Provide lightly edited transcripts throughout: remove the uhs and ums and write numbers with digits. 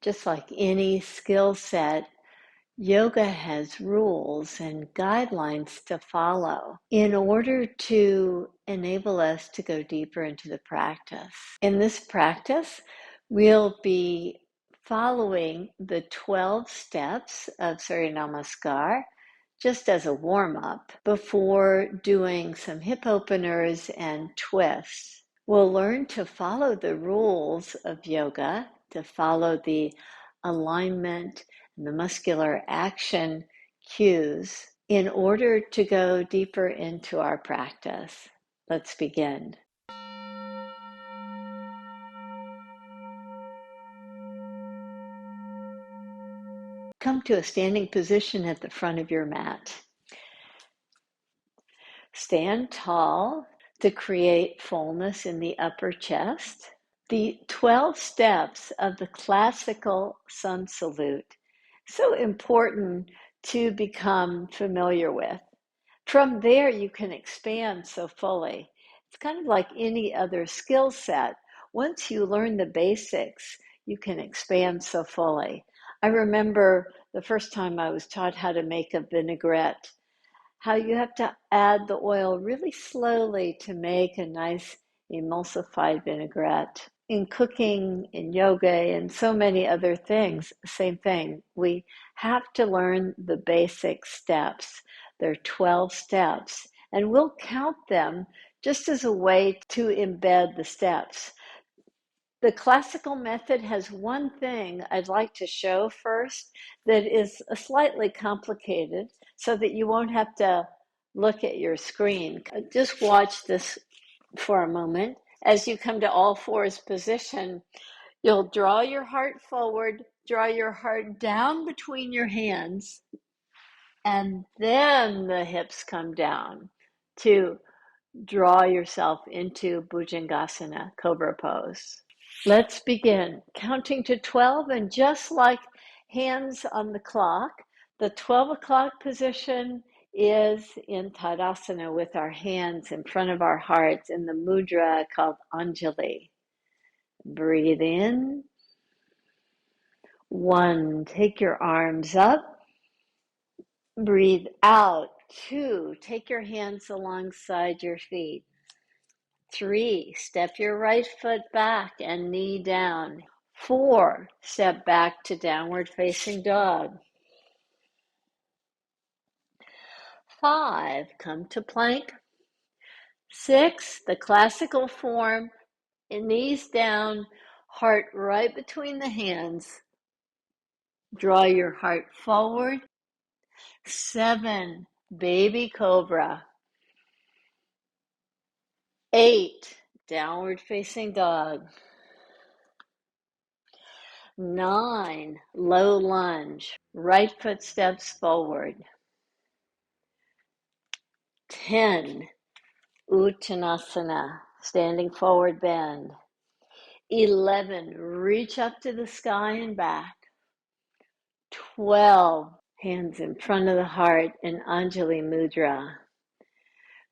Just like any skill set, yoga has rules and guidelines to follow in order to enable us to go deeper into the practice. In this practice, we'll be following the 12 steps of Surya Namaskar just as a warm-up before doing some hip openers and twists. We'll learn to follow the rules of yoga, to follow the alignment and the muscular action cues in order to go deeper into our practice. Let's begin. Come to a standing position at the front of your mat. Stand tall to create fullness in the upper chest. The 12 steps of the classical sun salute, so important to become familiar with. From there, you can expand so fully. It's kind of like any other skill set. Once you learn the basics, you can expand so fully. I remember the first time I was taught how to make a vinaigrette, how you have to add the oil really slowly to make a nice emulsified vinaigrette. In cooking, in yoga, and so many other things, same thing. We have to learn the basic steps. There are 12 steps, and we'll count them just as a way to embed the steps. The classical method has one thing I'd like to show first that is slightly complicated so that you won't have to look at your screen. Just watch this for a moment. As you come to all fours position, you'll draw your heart forward, draw your heart down between your hands, and then the hips come down to draw yourself into Bhujangasana, Cobra pose. Let's begin. Counting to 12, and just like hands on the clock, the 12 o'clock position is in Tadasana with our hands in front of our hearts in the mudra called Anjali. Breathe in. 1, take your arms up. Breathe out. 2, take your hands alongside your feet. 3, step your right foot back and knee down. 4, step back to downward facing dog. 5, come to plank. 6, the classical form, knees down, heart right between the hands. Draw your heart forward. 7, baby cobra. 8, downward facing dog. 9, low lunge, right foot steps forward. 10, Uttanasana, standing forward bend. 11, reach up to the sky and back. 12, hands in front of the heart in Anjali Mudra.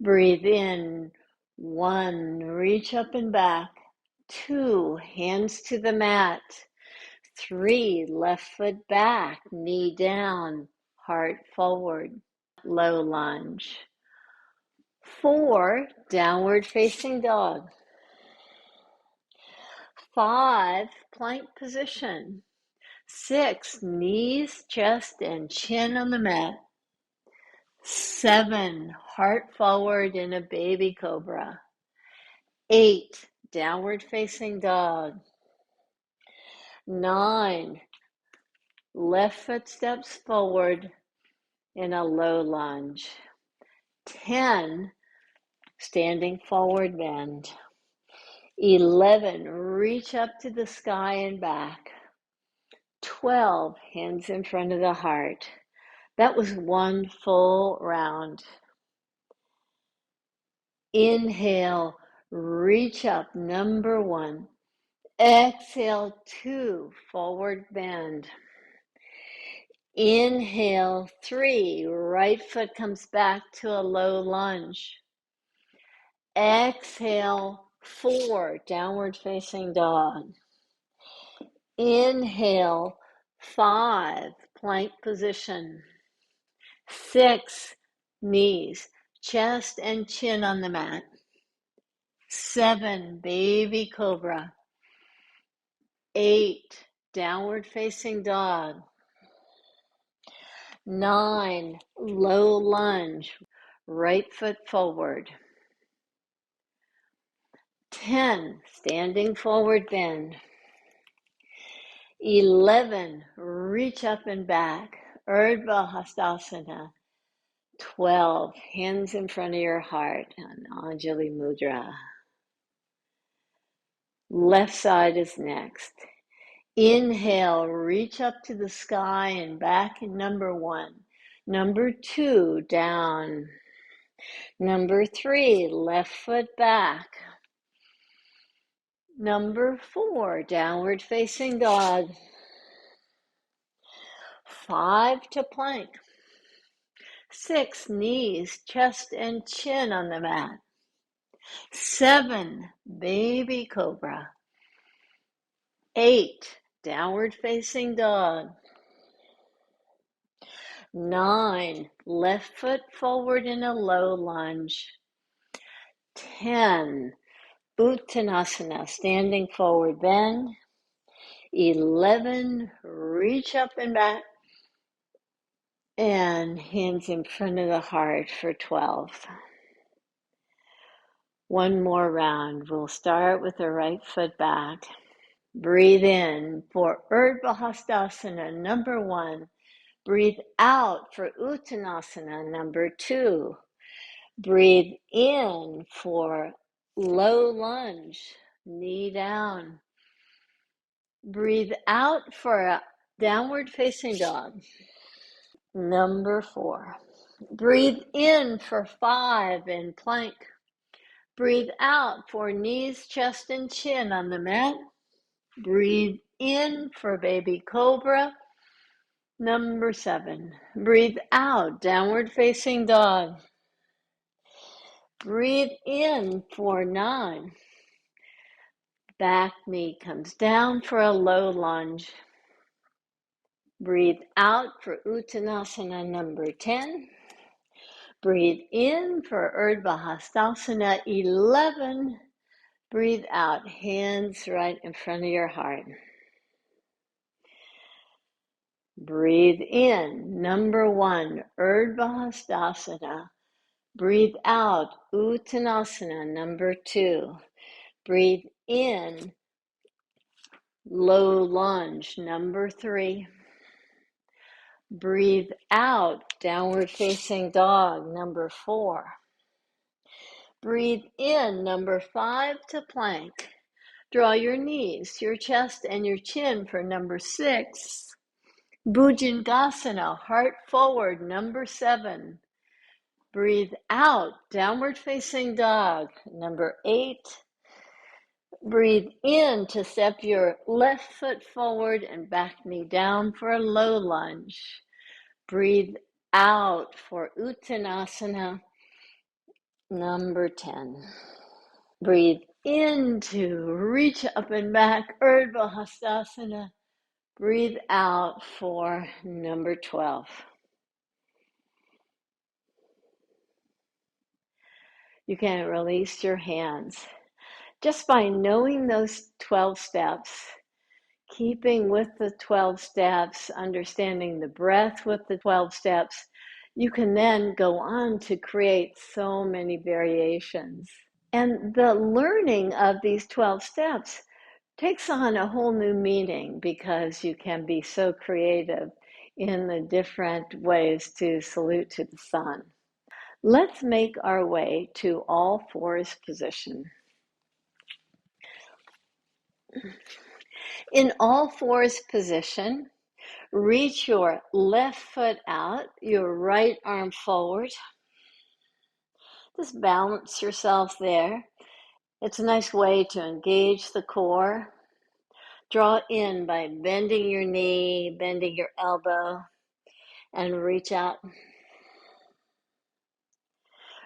Breathe in. 1, reach up and back. 2, hands to the mat. 3, left foot back, knee down, heart forward, low lunge. 4, downward facing dog. 5, plank position. 6, knees, chest, and chin on the mat. 7, heart forward in a baby cobra. 8, downward facing dog. 9, left foot steps forward in a low lunge. 10, standing forward bend. 11, reach up to the sky and back. 12, hands in front of the heart. That was 1 full round. Inhale, reach up, number 1. Exhale, 2, forward bend. Inhale, 3, right foot comes back to a low lunge. Exhale, 4, downward facing dog. Inhale, 5, plank position. 6, knees, chest and chin on the mat. 7, baby cobra. 8, downward facing dog. 9, low lunge, right foot forward. 10, standing forward bend. 11, reach up and back, Virabhadrasana. 12, hands in front of your heart on Anjali Mudra. Left side is next. Inhale, reach up to the sky and back in number 1. Number 2, down. Number 3, left foot back. Number 4, downward facing dog. 5 to plank. 6, knees, chest and chin on the mat. 7, baby cobra. 8, downward facing dog. 9, left foot forward in a low lunge. 10, Uttanasana, standing forward bend. 11, reach up and back. And hands in front of the heart for 12. One more round. We'll start with the right foot back. Breathe in for Virabhadrasana, number 1. Breathe out for Uttanasana, number 2. Breathe in for low lunge, knee down. Breathe out for a downward facing dog, number 4. Breathe in for 5 in plank. Breathe out for knees, chest, and chin on the mat. Breathe in for baby cobra, number 7. Breathe out, downward facing dog. Breathe in for 9. Back knee comes down for a low lunge. Breathe out for Uttanasana, number 10. Breathe in for Virabhadrasana, 11. Breathe out, hands right in front of your heart. Breathe in, number 1, Virabhadrasana. Breathe out, Uttanasana, number 2. Breathe in, low lunge, number 3. Breathe out, downward facing dog, number 4. Breathe in, number 5 to plank. Draw your knees, your chest, and your chin for number 6. Bhujangasana, heart forward, number 7. Breathe out, downward facing dog, number 8. Breathe in to step your left foot forward and back knee down for a low lunge. Breathe out for Uttanasana, number 10. Breathe in to reach up and back, Virabhadrasana. Breathe out for number 12. You can release your hands. Just by knowing those 12 steps, keeping with the 12 steps, understanding the breath with the 12 steps, you can then go on to create so many variations. And the learning of these 12 steps takes on a whole new meaning because you can be so creative in the different ways to salute to the sun. Let's make our way to all fours position. In all fours position, reach your left foot out, your right arm forward. Just balance yourself there. It's a nice way to engage the core. Draw in by bending your knee, bending your elbow, and reach out.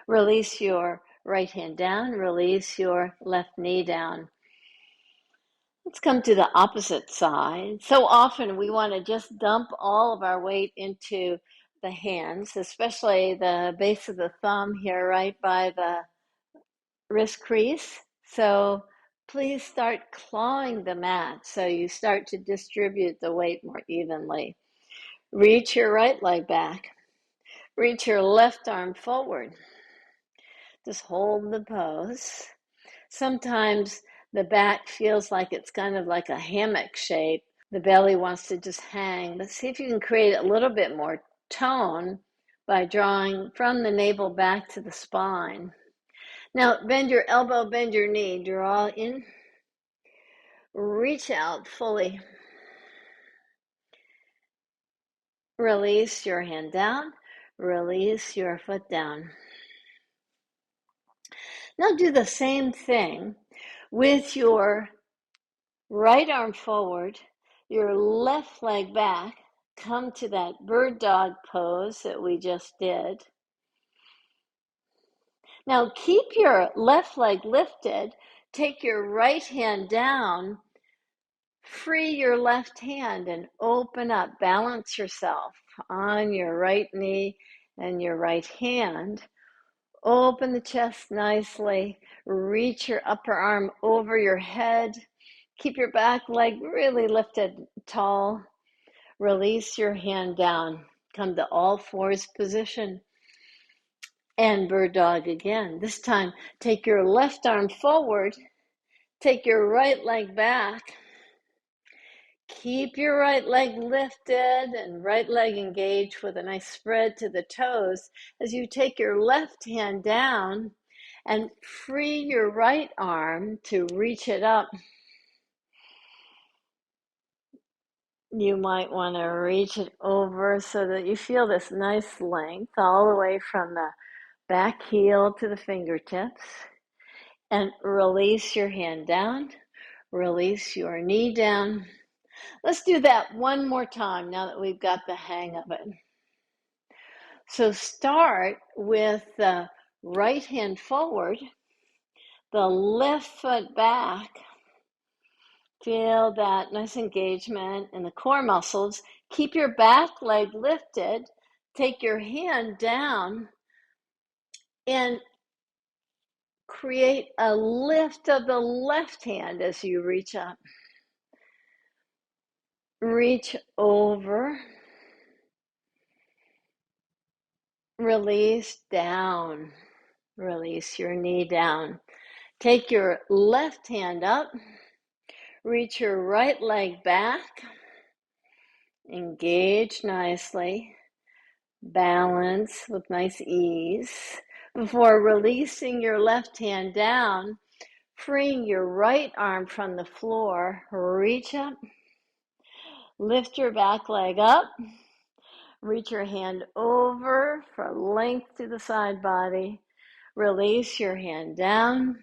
Release your right hand down, release your left knee down. Let's come to the opposite side. So often we want to just dump all of our weight into the hands, especially the base of the thumb here, right by the wrist crease. So please start clawing the mat so you start to distribute the weight more evenly. Reach your right leg back. Reach your left arm forward. Just hold the pose. Sometimes the back feels like it's kind of like a hammock shape. The belly wants to just hang. But see if you can create a little bit more tone by drawing from the navel back to the spine. Now, bend your elbow, bend your knee. Draw in. Reach out fully. Release your hand down. Release your foot down. Now do the same thing with your right arm forward, your left leg back. Come to that bird dog pose that we just did. Now keep your left leg lifted. Take your right hand down. Free your left hand and open up. Balance yourself on your right knee and your right hand. Open the chest nicely. Reach your upper arm over your head. Keep your back leg really lifted tall. Release your hand down. Come to all fours position. And bird dog again. This time, take your left arm forward. Take your right leg back. Keep your right leg lifted and right leg engaged with a nice spread to the toes as you take your left hand down and free your right arm to reach it up. You might want to reach it over so that you feel this nice length all the way from the back heel to the fingertips. And release your hand down. Release your knee down. Let's do that one more time now that we've got the hang of it. So start with the right hand forward, the left foot back. Feel that nice engagement in the core muscles. Keep your back leg lifted. Take your hand down and create a lift of the left hand as you reach up. Reach over. Release down. Release your knee down. Take your left hand up. Reach your right leg back. Engage nicely. Balance with nice ease. Before releasing your left hand down, freeing your right arm from the floor, reach up. Lift your back leg up. Reach your hand over for length to the side body. Release your hand down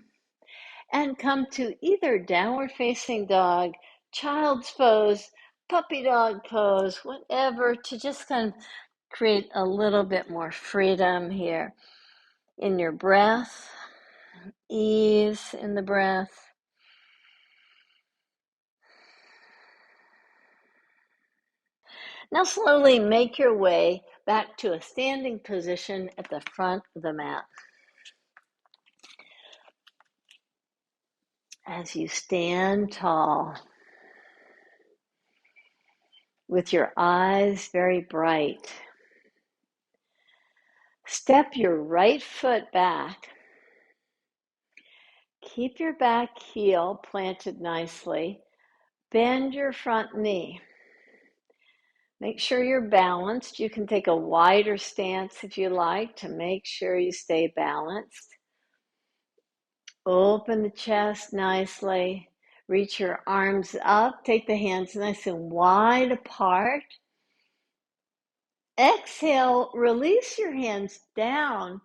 and come to either downward facing dog, child's pose, puppy dog pose, whatever, to just kind of create a little bit more freedom here in your breath, ease in the breath. Now slowly make your way back to a standing position at the front of the mat. As you stand tall, with your eyes very bright, step your right foot back. Keep your back heel planted nicely. Bend your front knee. Make sure you're balanced. You can take a wider stance if you like to make sure you stay balanced. Open the chest nicely. Reach your arms up. Take the hands nice and wide apart. Exhale, release your hands down.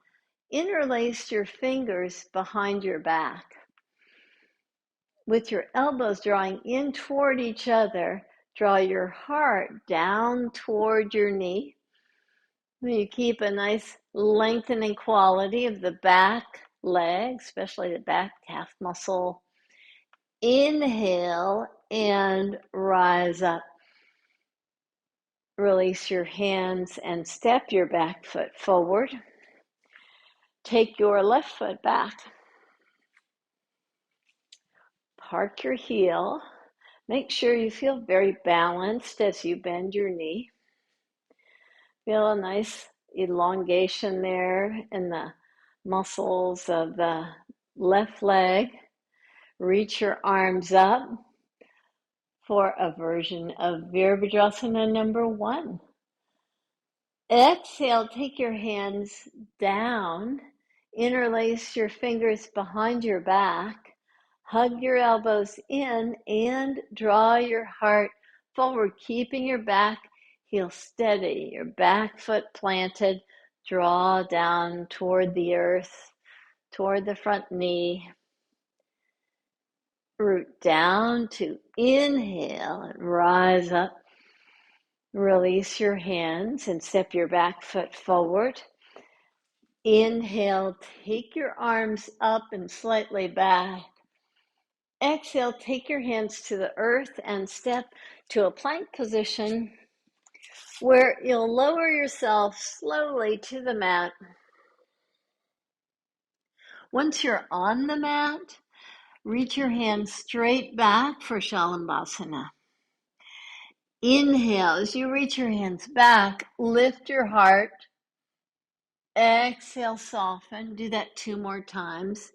Interlace your fingers behind your back. With your elbows drawing in toward each other, draw your heart down toward your knee. You keep a nice lengthening quality of the back leg, especially the back calf muscle. Inhale and rise up. Release your hands and step your back foot forward. Take your left foot back. Park your heel. Make sure you feel very balanced as you bend your knee. Feel a nice elongation there in the muscles of the left leg. Reach your arms up for a version of Virabhadrasana number 1. Exhale, take your hands down, interlace your fingers behind your back, hug your elbows in, and draw your heart forward, keeping your back heel steady, your back foot planted. Draw down toward the earth, toward the front knee. Root down to inhale and rise up. Release your hands and step your back foot forward. Inhale, take your arms up and slightly back. Exhale, take your hands to the earth and step to a plank position where you'll lower yourself slowly to the mat. Once you're on the mat, reach your hands straight back for Salambhasana. Inhale, as you reach your hands back, lift your heart. Exhale, soften. Do that 2 more times.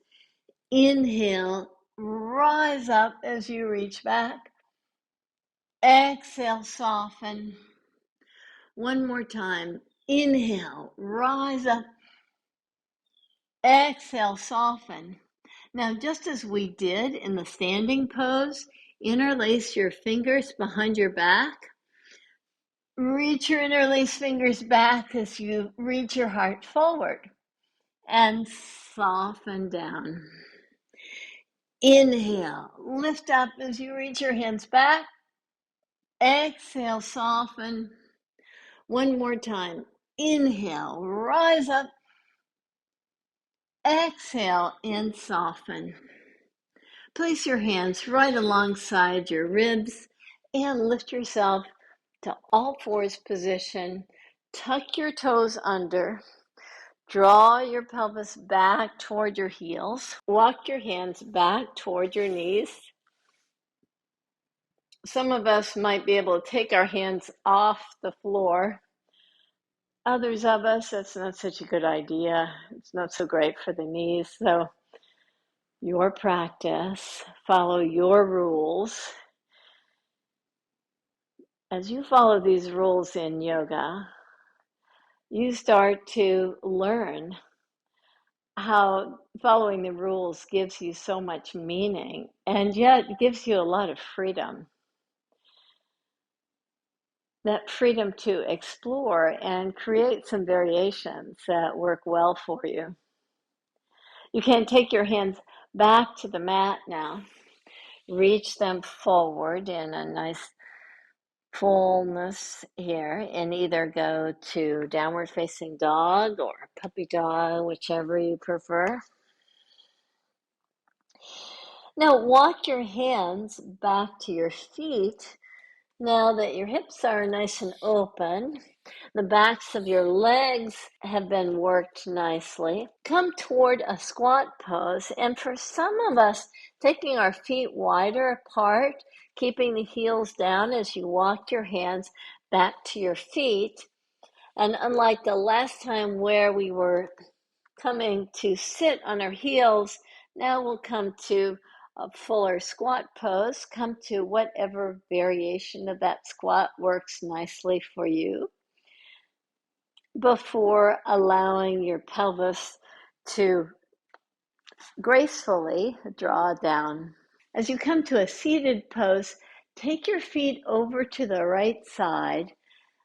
Inhale, rise up as you reach back. Exhale, soften. 1 more time. Inhale, rise up. Exhale, soften. Now, just as we did in the standing pose, interlace your fingers behind your back. Reach your interlaced fingers back as you reach your heart forward and soften down. Inhale, lift up as you reach your hands back. Exhale, soften. 1 more time. Inhale, rise up. Exhale, and soften. Place your hands right alongside your ribs and lift yourself to all fours position. Tuck your toes under. Draw your pelvis back toward your heels. Walk your hands back toward your knees. Some of us might be able to take our hands off the floor. Others of us, that's not such a good idea. It's not so great for the knees. So your practice, follow your rules. As you follow these rules in yoga, you start to learn how following the rules gives you so much meaning and yet gives you a lot of freedom. That freedom to explore and create some variations that work well for you. You can take your hands back to the mat now. Reach them forward in a nice fullness here and either go to downward facing dog or puppy dog, whichever you prefer. Now walk your hands back to your feet. Now that your hips are nice and open, the backs of your legs have been worked nicely. Come toward a squat pose, and for some of us, taking our feet wider apart, keeping the heels down as you walk your hands back to your feet. And unlike the last time where we were coming to sit on our heels, now we'll come to a fuller squat pose. Come to whatever variation of that squat works nicely for you before allowing your pelvis to gracefully draw down. As you come to a seated pose, take your feet over to the right side.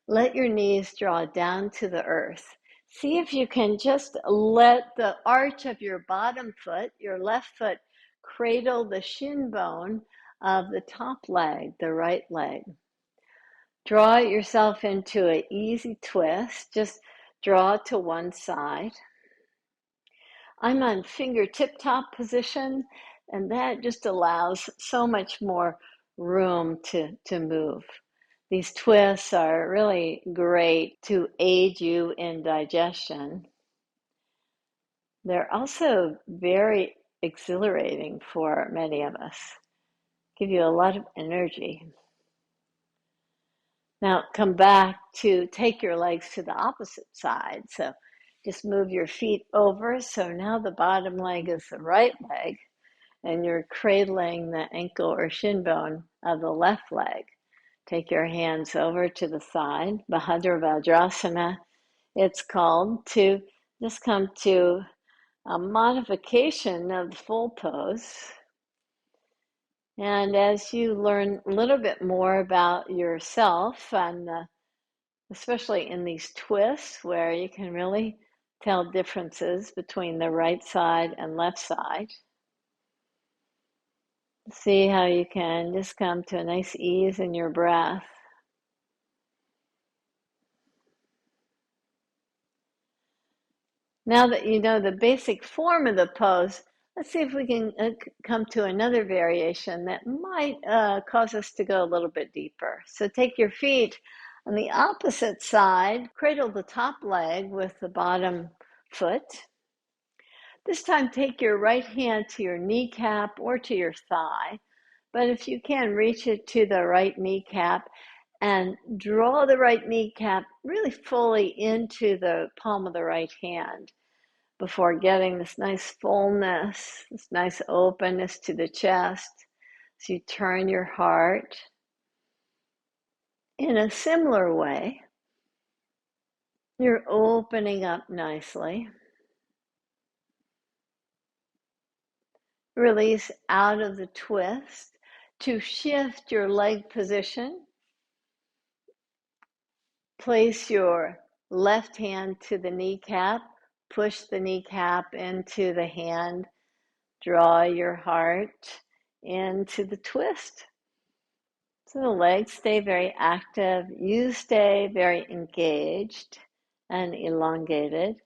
Let your knees draw down to the earth. See if you can just let the arch of your bottom foot, your left foot, cradle the shin bone of the top leg, the right leg. Draw yourself into an easy twist. Just draw to one side. I'm on fingertip top position. And that just allows so much more room to move. These twists are really great to aid you in digestion. They're also very exhilarating for many of us, give you a lot of energy. Now come back to take your legs to the opposite side. So just move your feet over. So now the bottom leg is the right leg, and you're cradling the ankle or shin bone of the left leg. Take your hands over to the side, Virabhadrasana, it's called, to just come to a modification of the full pose. And as you learn a little bit more about yourself, and especially in these twists where you can really tell differences between the right side and left side, see how you can just come to a nice ease in your breath. Now that you know the basic form of the pose, let's see if we can come to another variation that might cause us to go a little bit deeper. So take your feet on the opposite side, cradle the top leg with the bottom foot. This time take your right hand to your kneecap or to your thigh, but if you can, reach it to the right kneecap and draw the right kneecap really fully into the palm of the right hand before getting this nice fullness, this nice openness to the chest. So you turn your heart in a similar way. You're opening up nicely. Release out of the twist to shift your leg position. Place your left hand to the kneecap. Push the kneecap into the hand. Draw your heart into the twist. So the legs stay very active. You stay very engaged and elongated.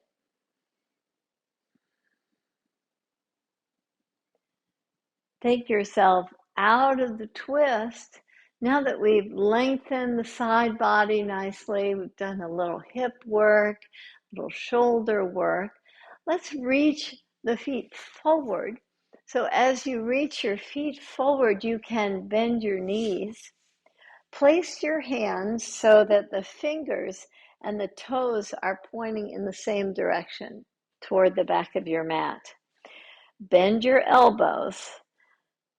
Take yourself out of the twist. Now that we've lengthened the side body nicely, we've done a little hip work, a little shoulder work, let's reach the feet forward. So as you reach your feet forward, you can bend your knees. Place your hands so that the fingers and the toes are pointing in the same direction toward the back of your mat. Bend your elbows.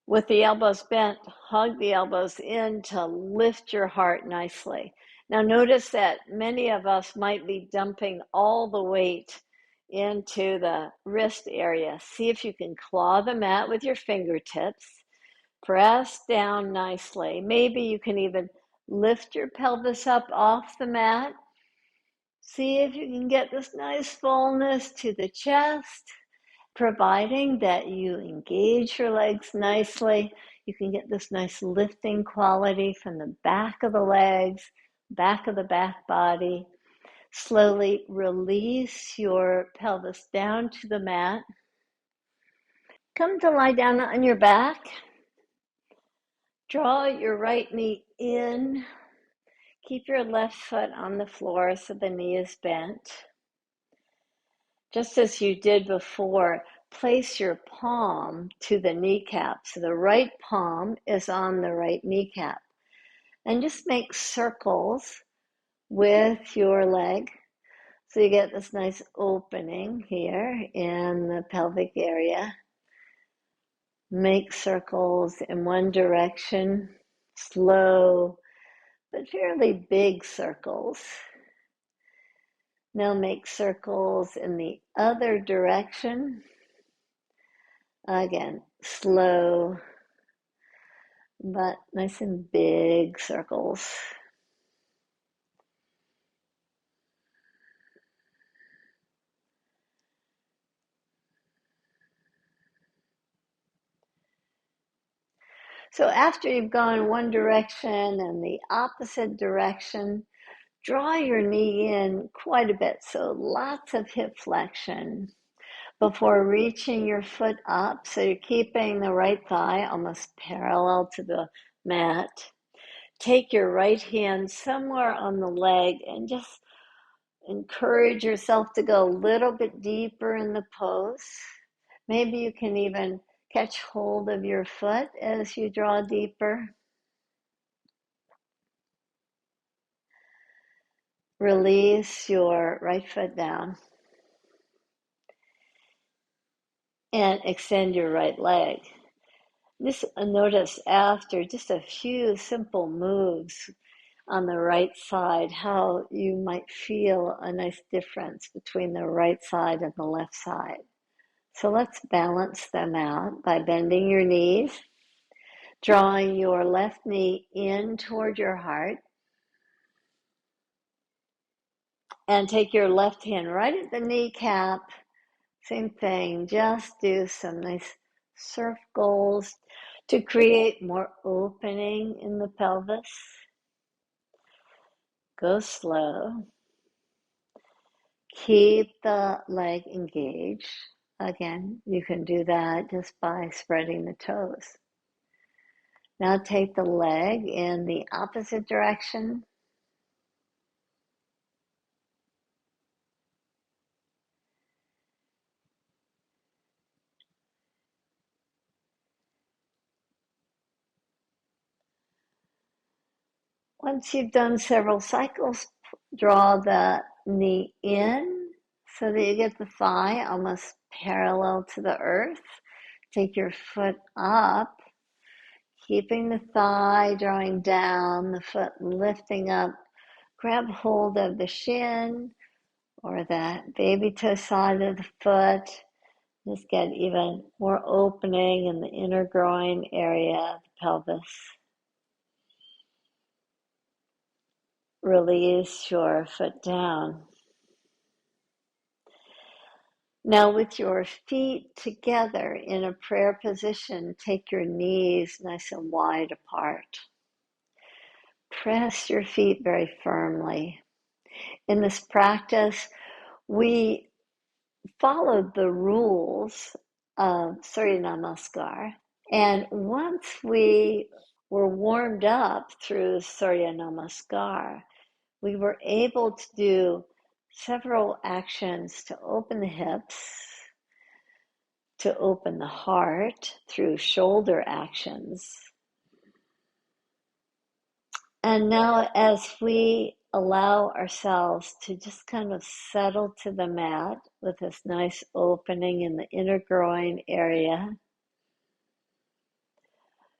With the elbows bent, hug the elbows in to lift your heart nicely. Now notice that many of us might be dumping all the weight into the wrist area. See if you can claw the mat with your fingertips. Press down nicely. Maybe you can even lift your pelvis up off the mat. See if you can get this nice fullness to the chest. Providing that you engage your legs nicely, you can get this nice lifting quality from the back of the legs, back of the back body. Slowly release your pelvis down to the mat. Come to lie down on your back. Draw your right knee in. Keep your left foot on the floor so the knee is bent. Just as you did before, place your palm to the kneecap. So the right palm is on the right kneecap. And just make circles with your leg. So you get this nice opening here in the pelvic area. Make circles in one direction, slow but fairly big circles. Now make circles in the other direction. Again, slow, but nice and big circles. So after you've gone one direction and the opposite direction, draw your knee in quite a bit. So lots of hip flexion. before reaching your foot up. So you're keeping the right thigh almost parallel to the mat. Take your right hand somewhere on the leg and just encourage yourself to go a little bit deeper in the pose. Maybe you can even catch hold of your foot as you draw deeper. Release your right foot down and extend your right leg. Just notice after just a few simple moves on the right side how you might feel a nice difference between the right side and the left side. So let's balance them out by bending your knees, drawing your left knee in toward your heart, and take your left hand right at the kneecap. Same thing, just do some nice circles to create more opening in the pelvis. Go slow. Keep the leg engaged. Again, you can do that just by spreading the toes. Now take the leg in the opposite direction. Once you've done several cycles, draw the knee in so that you get the thigh almost parallel to the earth. Take your foot up, keeping the thigh drawing down, the foot lifting up. Grab hold of the shin or the baby toe side of the foot. Just get even more opening in the inner groin area of the pelvis. Release your foot down. Now with your feet together in a prayer position, take your knees nice and wide apart. Press your feet very firmly. In this practice, we followed the rules of Surya Namaskar. And once we were warmed up through Surya Namaskar, we were able to do several actions to open the hips, to open the heart through shoulder actions. And now as we allow ourselves to just kind of settle to the mat with this nice opening in the inner groin area,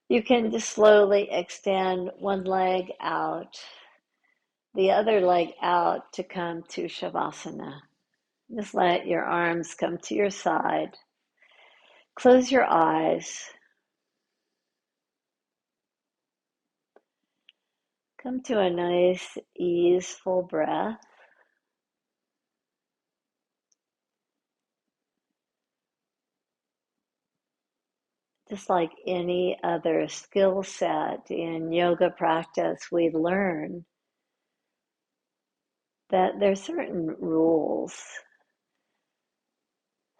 you can just slowly extend one leg out, the other leg out to come to Savasana. Just let your arms come to your side. Close your eyes. Come to a nice, easeful breath. Just like any other skill set in yoga practice, we learn that there are certain rules,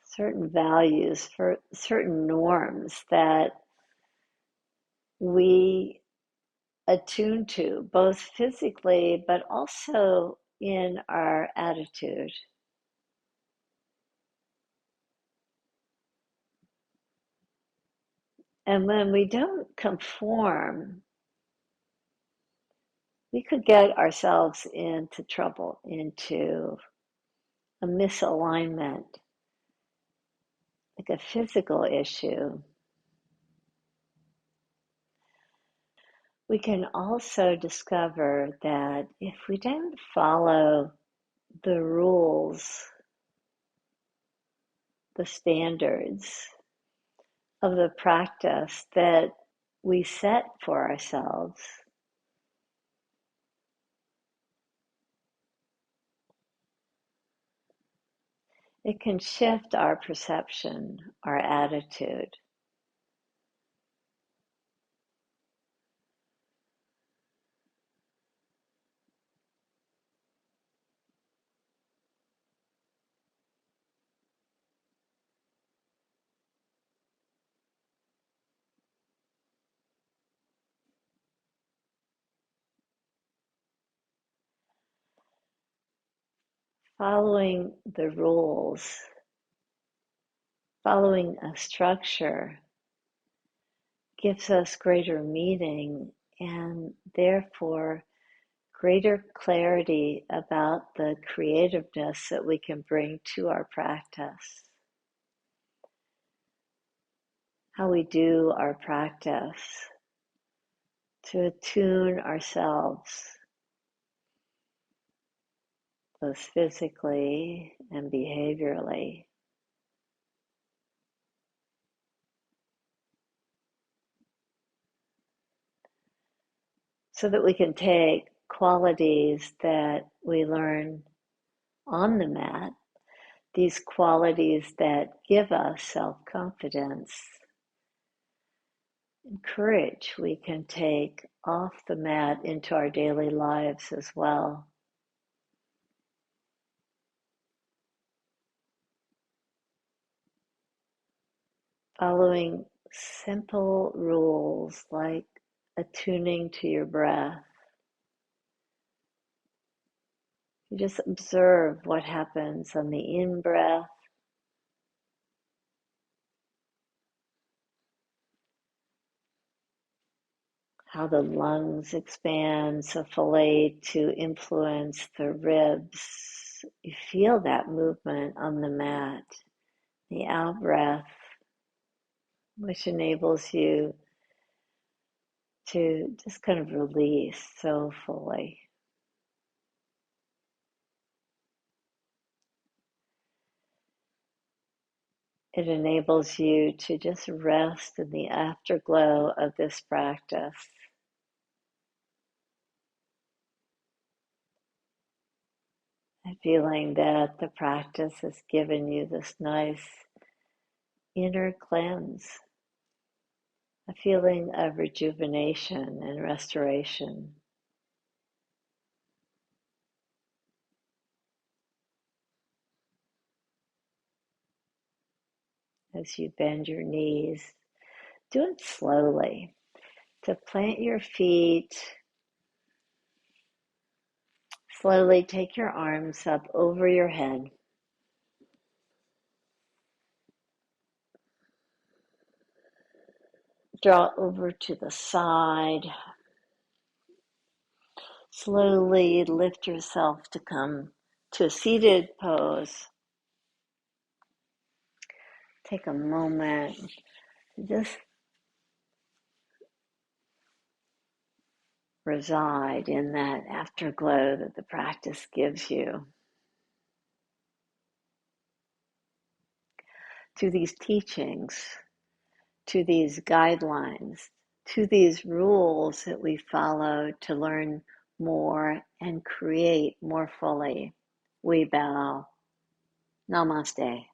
certain values, for certain norms that we attune to, both physically but also in our attitude. And when we don't conform, we could get ourselves into trouble, into a misalignment, like a physical issue. We can also discover that if we don't follow the rules, the standards of the practice that we set for ourselves, it can shift our perception, our attitude. following the rules, following a structure gives us greater meaning and therefore greater clarity about the creativeness that we can bring to our practice. How we do our practice to attune ourselves, both physically and behaviorally, so that we can take qualities that we learn on the mat, these qualities that give us self-confidence and courage, we can take off the mat into our daily lives as well. Following simple rules like attuning to your breath. You just observe what happens on the in-breath, how the lungs expand so fully to influence the ribs. You feel that movement on the mat. The out-breath, which enables you to just kind of release so fully. It enables you to just rest in the afterglow of this practice. And feeling that the practice has given you this nice inner cleanse, a feeling of rejuvenation and restoration. As you bend your knees, do it slowly. To plant your feet, slowly take your arms up over your head. Draw over to the side. Slowly lift yourself to come to a seated pose. Take a moment to just reside in that afterglow that the practice gives you. To these teachings, to these guidelines, to these rules that we follow to learn more and create more fully, we bow. Namaste.